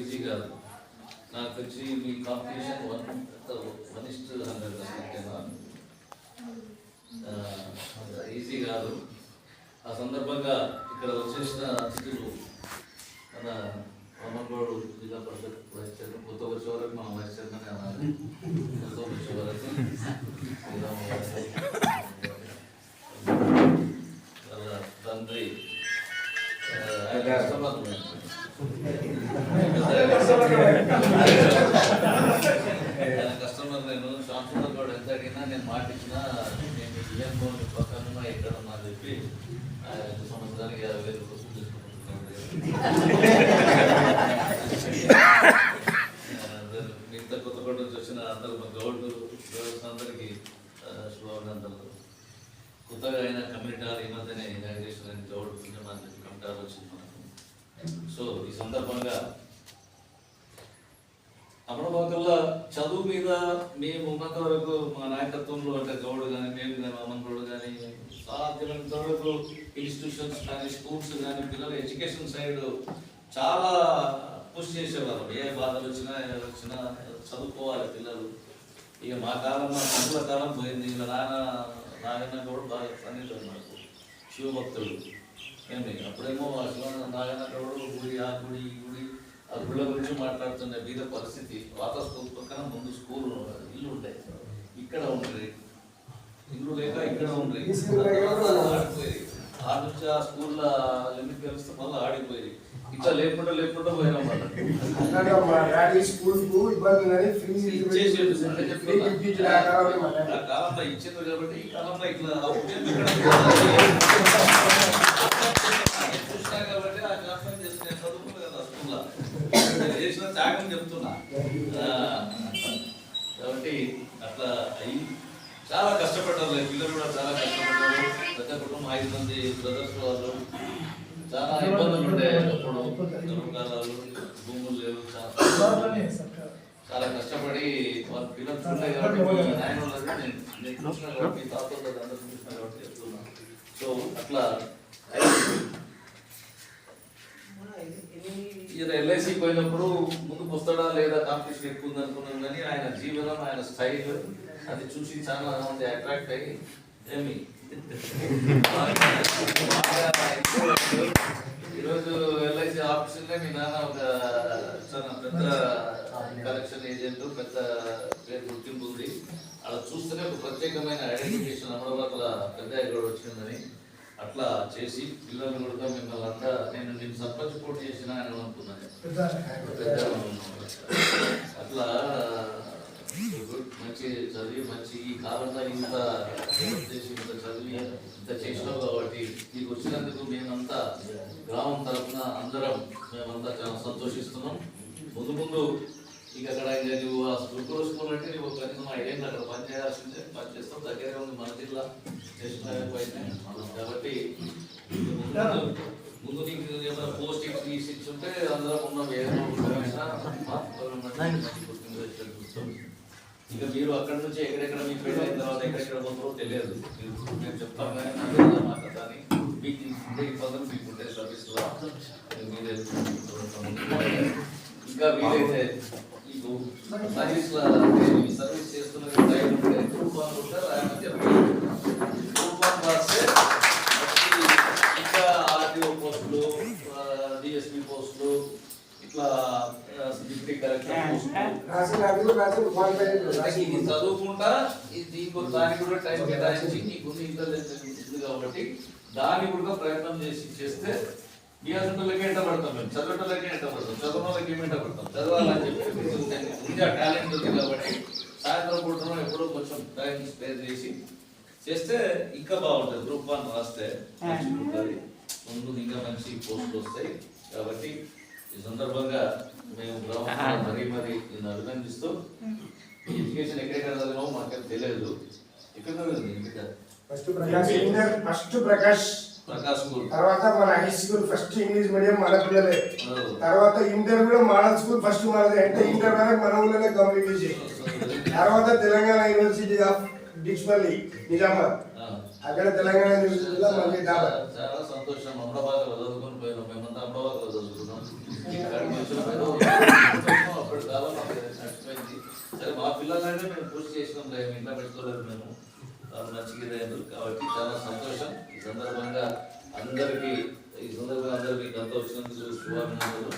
Easy కాదు. నాకు వచ్చి మీ కాంపిటీషన్ 1:100 ఈజీ కాదు. ఆ సందర్భంగా ఇక్కడ వచ్చేసిన అతిథులు మన అమ్మగోడు జిల్లా పరిషత్ వైస్ చైర్మన్, కొత్త వచ్చే వరకు మనం వైస్ చైర్మన్ అనాలి. కొత్త వచ్చే వరకు తండ్రి ఆయన కస్టమర్. నేను శాంతులు కూడా ఎంత అడిగినా నేను మాట ఇచ్చినా నేను ఇయ్యను పక్కన ఎక్కడ ఉన్నా చెప్పి 5 సంవత్సరానికి 50,000 రూపాయలు తీసుకుంటున్నాను. మిగతా కొత్తకోట నుంచి వచ్చిన అందరూ గౌడ్స్ అందరికీ శుభాభినందనలు. కొత్తగా అయిన కమ్యూనిటీ హాల్ ఈ మధ్యనే ఇనాగ్రేషన్ అని గౌడ్ పుణ్యమాన్ కమిటీ హాల్ వచ్చింది మనకు. సో ఈ సందర్భంగా అమరబాకల్లా చదువు మీద మేము ఉన్నంత వరకు మా నాయకత్వంలో అంటే గౌడ్ కానీ మేము కానీ అమ్మగౌడ్ కానీ సాధ్యమైనంత వరకు ఇన్స్టిట్యూషన్స్ కానీ స్కూల్స్ కానీ పిల్లల ఎడ్యుకేషన్ సైడ్ చాలా పుష్ చేసేవాళ్ళం. ఏ బాధలు వచ్చినా చదువుకోవాలి పిల్లలు. ఇక మా కాలం మా పంతుల కాలం పోయింది. ఇక నాగన్న గౌడ్ బాగా సన్నిహితుడు నాకు, శివభక్తుడు. ఏమి అప్పుడేమో నాగన్న గౌడ్ గుడి ఆ గుడి ఈ గుడి ఆ గుళ్ళ గురించి మాట్లాడుతున్న వీధ పరిస్థితి. వాత స్కూల్ పక్కన ముందు స్కూల్ ఇల్లు ఉంటాయి, ఇక్కడ ఉంటుంది ఇల్లు లేక ఇక్కడ ఉంటుంది. ఆడిపోయి ఆ నుంచి ఆ స్కూల్లో లిమిట్ కలిస్తే మళ్ళీ ఆడిపోయి ఇట్లా లేకుండా పోయినా మాట. ఆ కాలంలో ఇచ్చింది కాబట్టి ఈ కాలంలో ఇట్లా చూసినా కాబట్టి ఆ జ్ఞాపకం చేసుకునే చదువుకున్నా కదా స్కూల్లో చేసిన త్యాగం చెప్తున్నా. కాబట్టి అట్లా అయ్యి చాలా కష్టపడ్డారు. పిల్లలు కూడా చాలా కష్టపడ్డారు. పెద్ద కుటుంబం 5 మంది బ్రదర్స్ వాళ్ళు. చాలా ఇబ్బందులు ఉండే అప్పుడు, కాలాలు భూములు లేవు. చాలా కష్టపడి వాళ్ళ పిల్లలు చూడలే కాబట్టి ఆయన నేను చూసిన కాబట్టి తాతలు అందరూ చూసిన కాబట్టి చెప్తున్నాను. సో అట్లా ఎల్ఐసి పోయినప్పుడు ముందుకు వస్తాడా లేదా కాంపిటీషన్ ఎక్కువ ఉంది అనుకున్నాం. కానీ ఆయన జీవనం ఆయన స్టైల్ అది చూసి చాలా మంది అట్రాక్ట్ అయ్యి ఏమి ఈరోజు ఎల్ఐసి ఆఫీసులో మీ నాన్న ఒక చాలా పెద్ద కలెక్షన్ ఏజెంట్, పెద్ద పేరు గుర్తింపు ఉంది. అలా చూస్తేనే ఒక ప్రత్యేకమైన ఐడెంటిఫికేషన్ అమరావతిల పెద్ద కూడా వచ్చిందని అట్లా చేసి పిల్లలు కూడా మిమ్మల్ని అంతా నేను సర్పంచ్ పోటీ చేసిన అని అనుకున్నాను. అట్లా మంచి చదివి మంచి ఈ కాలంలో ఇంత చేసి ఇంత చదివి ఇంత చేసినావు కాబట్టి నీకు వచ్చినందుకు మేమంతా గ్రామం తరఫున అందరం మేమంతా చాలా సంతోషిస్తున్నాం. ముందు ఇక అక్కడ నువ్వు ఆ స్కూల్ అంటే నువ్వు కనీసం 5 ఏళ్ళు అక్కడ పని చేయాల్సిందే. పని చేస్తాం, దగ్గరే ఉంది మన జిల్లా కాబట్టి ముందు నీకు ఏమైనా పోస్టింగ్ తీసి ఉంటే అందరం ఉన్నాం. ఇక మీరు అక్కడ నుంచి ఎక్కడెక్కడ మీకు పెళ్ళి అయిన తర్వాత ఎక్కడెక్కడ పోతారో తెలియదు. నేను చెప్తాను కానీ మాట్లాడాలి మీకు ఇబ్బందులు మీకుంటే సర్వీస్లో మీరే ఇంకా వీలైతే మీకు సర్వీస్లో సర్వీస్ చేస్తున్న టైం ఉంటే గ్రూప్ 1 ఉంటారు. ఆయన చెప్పారు గ్రూప్ 1 రాస్తే ఇంకా ఆర్టీఓ పోస్టులు, డిఎస్పీ పోస్టులు, ఇట్లా డిప్యూటీ కలెక్టర్ ఇది చదువుకుంటా దీనికి దానికి కూడా టైం కేటాయించి నీకు ఇంటెలిజెన్స్ ఉంది కాబట్టి దాన్ని కూడా ప్రయత్నం చేస్తే మీ అసంటోళ్ళకి ఎంట పడతాం, మేము చదవటోళ్ళకి ఎంట పడతాం, చదవడానికి ఏమి ఎంట పడతాం, చదవాలని చెప్పి ఉంది ఆ టాలెంట్ ఉంది కాబట్టి సాయంత్రం పూటలో ఎప్పుడో కొంచెం టైం స్పేర్ చేస్తే ఇంకా బాగుంటుంది. గ్రూప్ 1 రాస్తే మంచిగా ఉంటుంది, ముందు ఇంకా మంచి పోస్టులు వస్తాయి. కాబట్టి ఈ సందర్భంగా మేము మరీ నేను అభినందిస్తూ ఎడ్యుకేషన్ ఎక్కడెక్కడ చదివామో మాకు తెలియదు. ఎక్కడ ఫస్ట్ ప్రకాష్ స్కూల్, తర్వాత మన high school first English medium మన పిల్లలే, తర్వాత ఇంటర్ కూడా మోడల్ స్కూల్ ఫస్ట్ మనదే. అంటే ఇంటర్ వరకు మన ఊళ్ళోనే కంప్లీట్ చేసి తర్వాత Telangana university of dictionary Nizamabad అక్కడ తెలంగాణ యూనివర్సిటీలో మళ్ళీ డాబర్. చాలా సంతోషం. అమరాబాద్లో చదువుకొని పోయినాం, మేమంతా అమరాబాద్లో చదువుకున్నాం. ఇక్కడికి వచ్చినప్పుడు అప్పటి కాలం నడిచిపోయింది. సరే మా పిల్లలంటే మేము పూర్తి చేసినాం, మేము ఇంట్లో పెట్టుకోలేదు, మేము నచ్చిలేదు కాబట్టి చాలా సంతోషం. ఈ సందర్భంగా అందరికీ గంట వచ్చినందుకు శుభాభినందనలు.